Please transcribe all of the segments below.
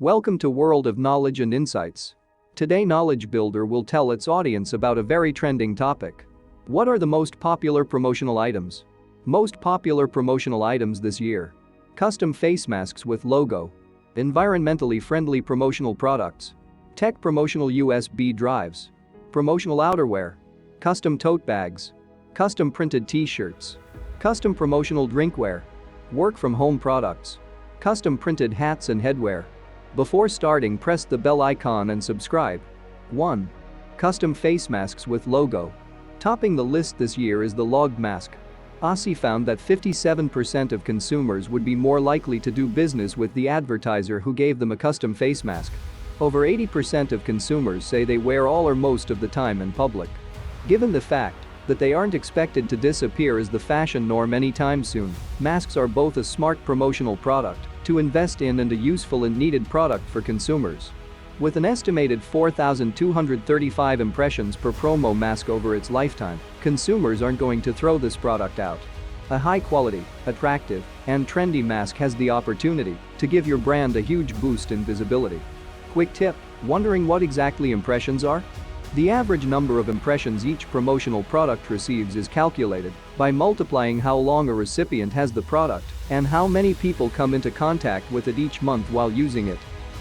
Welcome to World of Knowledge and Insights. Today Knowledge Builder will tell its audience about a very trending topic. What are the most popular promotional items? Most popular promotional items this year. Custom face masks with logo. Environmentally friendly promotional products. Tech promotional USB drives. Promotional outerwear. Custom tote bags. Custom printed T-shirts. Custom promotional drinkware. Work from home products. Custom printed hats and headwear. Before starting, press the bell icon and subscribe. 1. Custom face masks with logo. Topping the list this year is the logged mask. Aussie found that 57% of consumers would be more likely to do business with the advertiser who gave them a custom face mask. Over 80% of consumers say they wear all or most of the time in public. Given the fact that they aren't expected to disappear as the fashion norm anytime soon, masks are both a smart promotional product to invest in and a useful and needed product for consumers. With an estimated 4,235 impressions per promo mask over its lifetime, consumers aren't going to throw this product out. A high-quality, attractive, and trendy mask has the opportunity to give your brand a huge boost in visibility. Quick tip: wondering what exactly impressions are? The average number of impressions each promotional product receives is calculated by multiplying how long a recipient has the product and how many people come into contact with it each month while using it.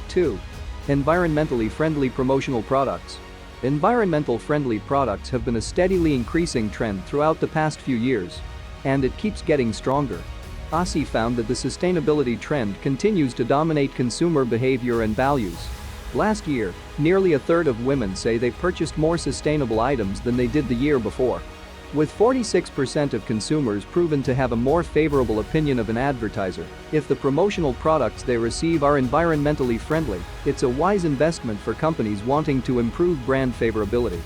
2. Environmentally friendly promotional products. Environmental friendly products have been a steadily increasing trend throughout the past few years. And it keeps getting stronger. Aussie found that the sustainability trend continues to dominate consumer behavior and values. Last year, nearly a third of women say they purchased more sustainable items than they did the year before. With 46% of consumers proven to have a more favorable opinion of an advertiser, if the promotional products they receive are environmentally friendly, it's a wise investment for companies wanting to improve brand favorability.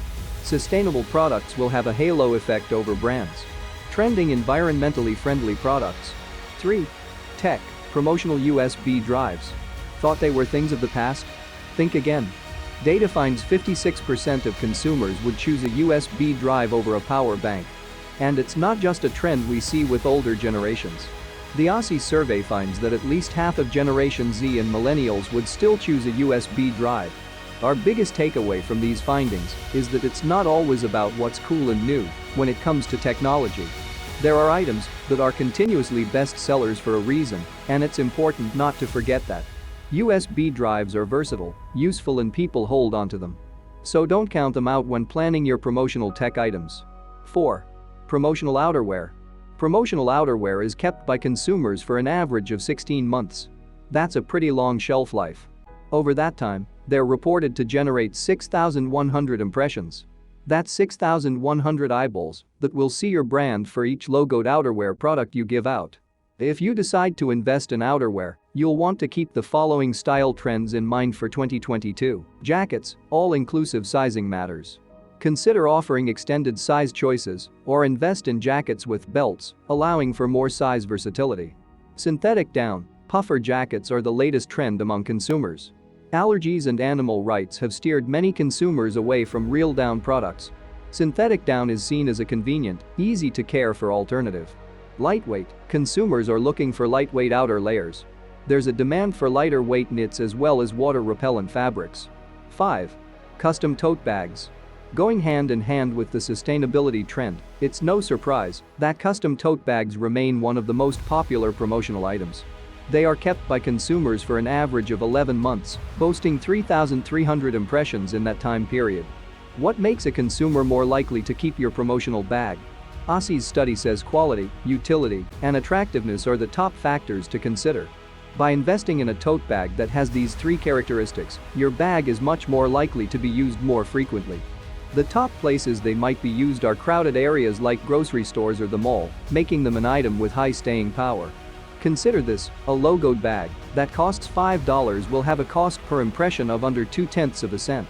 Sustainable products will have a halo effect over brands. Trending environmentally friendly products. 3. Tech, promotional USB drives. Thought they were things of the past? Think again. Data finds 56% of consumers would choose a USB drive over a power bank. And it's not just a trend we see with older generations. The Aussie survey finds that at least half of Generation Z and millennials would still choose a USB drive. Our biggest takeaway from these findings is that it's not always about what's cool and new when it comes to technology. There are items that are continuously best sellers for a reason, and it's important not to forget that. USB drives are versatile, useful, and people hold onto them. So don't count them out when planning your promotional tech items. 4. Promotional outerwear. Promotional outerwear is kept by consumers for an average of 16 months. That's a pretty long shelf life. Over that time, they're reported to generate 6,100 impressions. That's 6,100 eyeballs that will see your brand for each logoed outerwear product you give out. If you decide to invest in outerwear, you'll want to keep the following style trends in mind for 2022. Jackets, all-inclusive sizing matters. Consider offering extended size choices or invest in jackets with belts, allowing for more size versatility. Synthetic down, puffer jackets are the latest trend among consumers. Allergies and animal rights have steered many consumers away from real down products. Synthetic down is seen as a convenient, easy to care for alternative. Lightweight, consumers are looking for lightweight outer layers. There's a demand for lighter weight knits as well as water-repellent fabrics. 5. Custom tote bags. Going hand in hand with the sustainability trend, it's no surprise that custom tote bags remain one of the most popular promotional items. They are kept by consumers for an average of 11 months, boasting 3,300 impressions in that time period. What makes a consumer more likely to keep your promotional bag? Aussie's study says quality, utility, and attractiveness are the top factors to consider. By investing in a tote bag that has these three characteristics, your bag is much more likely to be used more frequently. The top places they might be used are crowded areas like grocery stores or the mall, making them an item with high staying power. Consider this: a logoed bag that costs $5 will have a cost per impression of under 0.2 of a cent.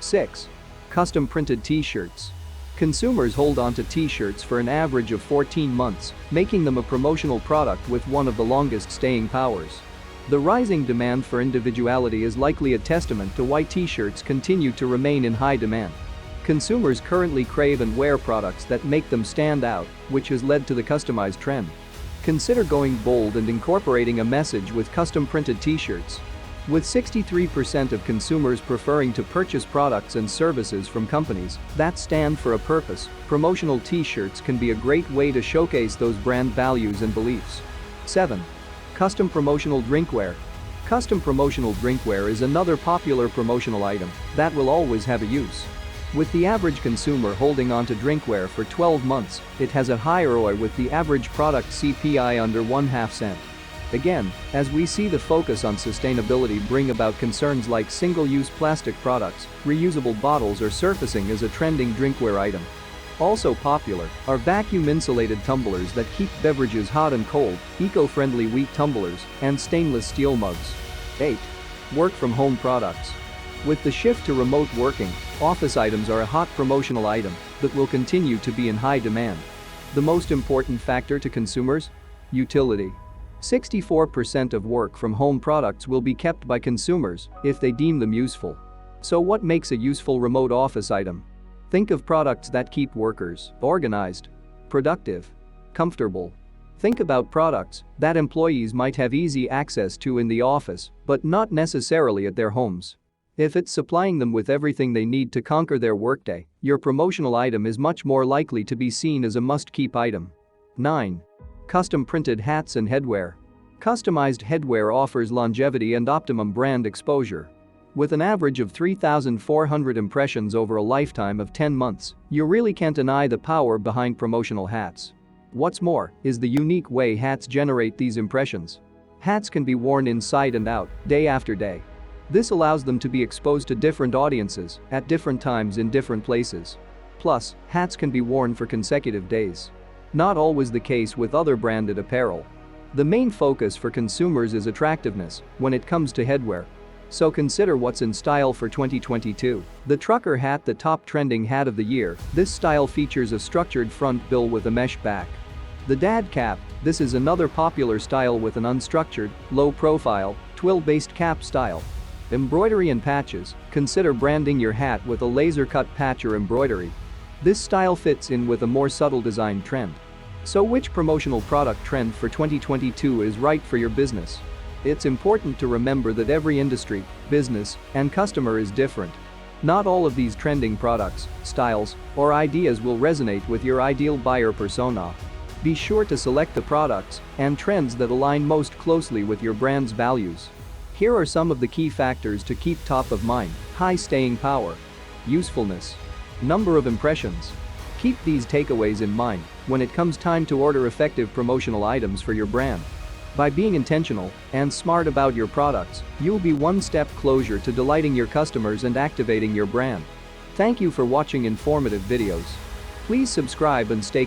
6. Custom printed T-shirts. Consumers hold on to T-shirts for an average of 14 months, making them a promotional product with one of the longest staying powers. The rising demand for individuality is likely a testament to why T-shirts continue to remain in high demand. Consumers currently crave and wear products that make them stand out, which has led to the customized trend. Consider going bold and incorporating a message with custom printed T-shirts. With 63% of consumers preferring to purchase products and services from companies that stand for a purpose, promotional T-shirts can be a great way to showcase those brand values and beliefs. 7. Custom promotional drinkware. Custom promotional drinkware is another popular promotional item that will always have a use. With the average consumer holding on to drinkware for 12 months, it has a high ROI with the average product CPI under 1/2 cent. Again, as we see the focus on sustainability bring about concerns like single-use plastic products, reusable bottles or surfacing as a trending drinkware item. Also popular are vacuum-insulated tumblers that keep beverages hot and cold, eco-friendly wheat tumblers, and stainless steel mugs. 8. Work-from-home products. With the shift to remote working, office items are a hot promotional item that will continue to be in high demand. The most important factor to consumers? Utility. 64% of work-from-home products will be kept by consumers if they deem them useful. So what makes a useful remote office item? Think of products that keep workers organized, productive, comfortable. Think about products that employees might have easy access to in the office, but not necessarily at their homes. If it's supplying them with everything they need to conquer their workday, your promotional item is much more likely to be seen as a must-keep item. 9. Custom printed hats and headwear. Customized headwear offers longevity and optimum brand exposure. With an average of 3,400 impressions over a lifetime of 10 months, you really can't deny the power behind promotional hats. What's more is the unique way hats generate these impressions. Hats can be worn inside and out, day after day. This allows them to be exposed to different audiences at different times in different places. Plus, hats can be worn for consecutive days. Not always the case with other branded apparel. The main focus for consumers is attractiveness when it comes to headwear. So consider what's in style for 2022. The trucker hat, the top trending hat of the year. This style features a structured front bill with a mesh back. The dad cap, this is another popular style with an unstructured, low-profile, twill-based cap style. Embroidery and patches, consider branding your hat with a laser-cut patch or embroidery. This style fits in with a more subtle design trend. So which promotional product trend for 2022 is right for your business? It's important to remember that every industry, business, and customer is different. Not all of these trending products, styles, or ideas will resonate with your ideal buyer persona. Be sure to select the products and trends that align most closely with your brand's values. Here are some of the key factors to keep top of mind: high staying power, usefulness, number of impressions. Keep these takeaways in mind when it comes time to order effective promotional items for your brand. By being intentional and smart about your products, you'll be one step closer to delighting your customers and activating your brand. Thank you for watching informative videos. Please subscribe and stay